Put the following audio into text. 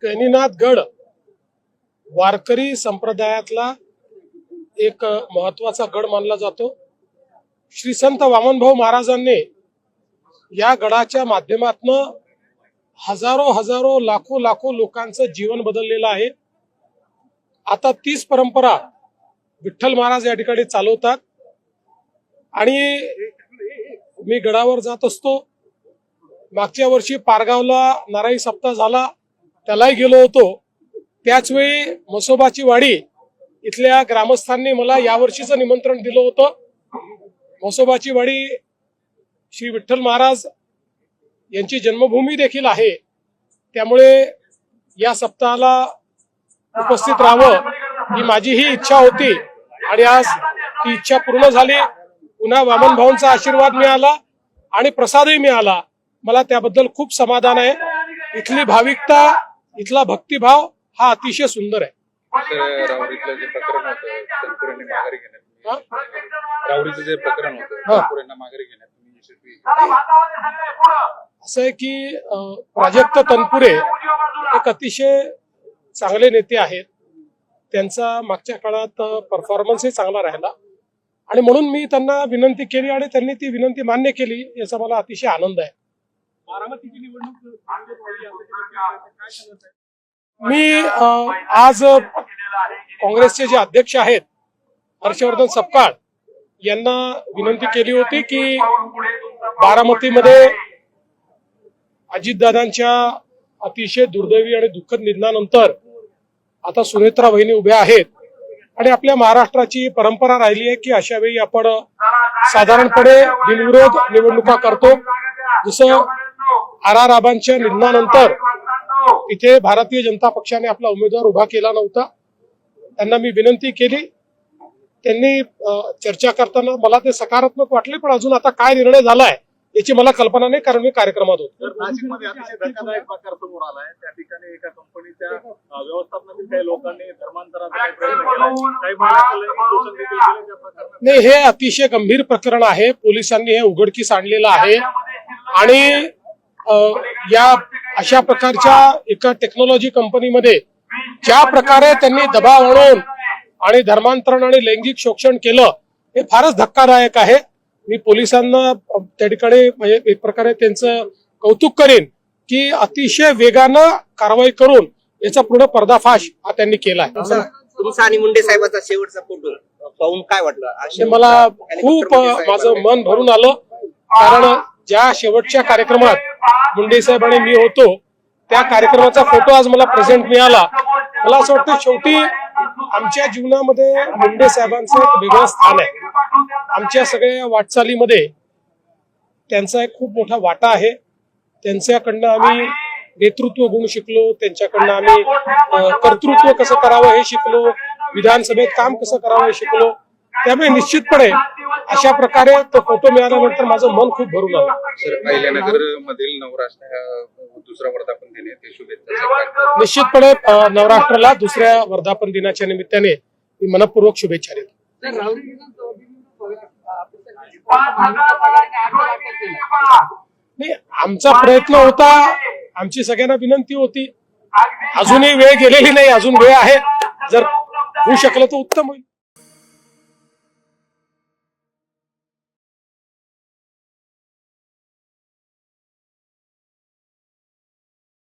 गहिनीनाथ गड वारकरी संप्रदायातला एक महत्वाचा गड मानला जातो। श्री संत वामनभाऊ महाराजांनी या गडाच्या माध्यमातून हजारो लाखो लोकांचं जीवन बदललेलं आहे। आता तीच परंपरा विठ्ठल महाराज या ठिकाणी चालवतात आणि मी गडावर जात असतो। मागच्या वर्षी पारगावला नारायणी सप्ताह झाला, त्यालाही गेलो होतो। त्याच वेळी म्हसोबाची वाडी इथल्या ग्रामस्थांनी मला यावर्षीचं निमंत्रण दिलं होतं। म्हसोबाची वाडी श्री विठ्ठल महाराज यांची जन्मभूमी देखील आहे, त्यामुळे या सप्ताहाला उपस्थित राहावं ही माझी ही इच्छा होती आणि आज ती इच्छा पूर्ण झाली। पुन्हा वामन भाऊंचा आशीर्वाद मिळाला आणि प्रसादही मिळाला, मला त्याबद्दल खूप समाधान आहे। इथली भाविकता, इथला भक्तिभाव हा अतिशय सुंदर आहे। राहुरीतलं जे प्रकरण होतं तनपुरेंनी माघारी घेण्यात, राहुरीचं जे प्रकरण होतं तनपुरेंना माघारी घेण्यात असं आहे की प्राजक्त तनपुरे एक अतिशय चांगले नेते आहेत। त्यांचा मागच्या काळात परफॉर्मन्सही चांगला राहिला आणि म्हणून मी त्यांना विनंती केली आणि त्यांनी ती विनंती मान्य केली, याचा मला अतिशय आनंद आहे। मी आज काँग्रेसचे जे अध्यक्ष आहेत हर्षवर्धन सपकाळ यांना विनंती केली होती की बारामतीमध्ये अजितदादांच्या अतिशय दुर्दैवी आणि दुःखद निधनानंतर आता सुनेत्रा वहिनी उभ्या आहेत आणि आपल्या महाराष्ट्राची परंपरा राहिली आहे की अशा वेळी आपण साधारणपणे बिनविरोध निवडणुका करतो। जसं आर आबांच्या निधनानंतर इथे भारतीय जनता पक्षाने आपला उमेदवार उभा केला नव्हता, त्यांना मी विनंती केली। त्यांनी चर्चा करताना मला ते सकारात्मक वाटले, पण अजून आता काय निर्णय झालाय याची मला कल्पना नाही, कारण मी कार्यक्रमात होतो। नाशिकमध्ये अतिशय धक्कादायक प्रकार समोर आलाय। त्या ठिकाणी एका कंपनीच्या व्यवस्थापनातील काही लोकांनी धर्मांतराचा प्रयत्न केला। नाही, हे अतिशय गंभीर प्रकरण आहे। पोलिसांनी हे उघडकीस आणलेलं आहे आणि या अशा प्रकारच्या एका टेक्नॉलॉजी कंपनीमध्ये ज्या प्रकारे त्यांनी दबाव आणून आणि धर्मांतरण आणि लैंगिक शोषण केलं, हे फारच धक्कादायक आहे। मी पोलिसांना त्या ठिकाणी म्हणजे एक प्रकारे त्यांचं कौतुक करेन की अतिशय वेगानं कारवाई करून याचा पूर्ण पर्दाफाश हा त्यांनी केलाय। तुमचा आणि मुंडे साहेबांचा शेवटचा फोटो पाहून काय वाटलं? मला खूप माझं मन भरून आलं, कारण ज्या शेवटच्या कार्यक्रमात मुंडे साहेब आणि मी होतो त्या कार्यक्रमाचा फोटो आज मला प्रेझेंट मिळाला। मला असं वाटतं शेवटी आमच्या जीवनामध्ये मुंडे साहेबांचं एक वेगळं स्थान आहे। आमच्या सगळ्या वाटचालीमध्ये त्यांचा एक खूप मोठा वाटा आहे। त्यांच्याकडनं आम्ही नेतृत्व गुण शिकलो, त्यांच्याकडनं आम्ही कर्तृत्व कसं करावं हे शिकलो, विधानसभेत काम कसं करावं हे शिकलो। त्यामुळे निश्चितपणे अशा प्रकारे तो फोटो मिळाल्यानंतर माझं मन खूप भरून आलं। अहिल्यानगर मधील नवराष्ट्र दुसरा वर्धापन दिन आहे, ते शुभेच्छा। निश्चितपणे नवराष्ट्राला दुसऱ्या वर्धापन दिनाच्या निमित्ताने मी मनपूर्वक शुभेच्छा देतो। आमचा प्रयत्न होता, आमची सगळ्यांना विनंती होती। अजूनही वेळ गेलेली नाही, अजून वेळ आहे, जर होऊ शकलं तर उत्तम होईल।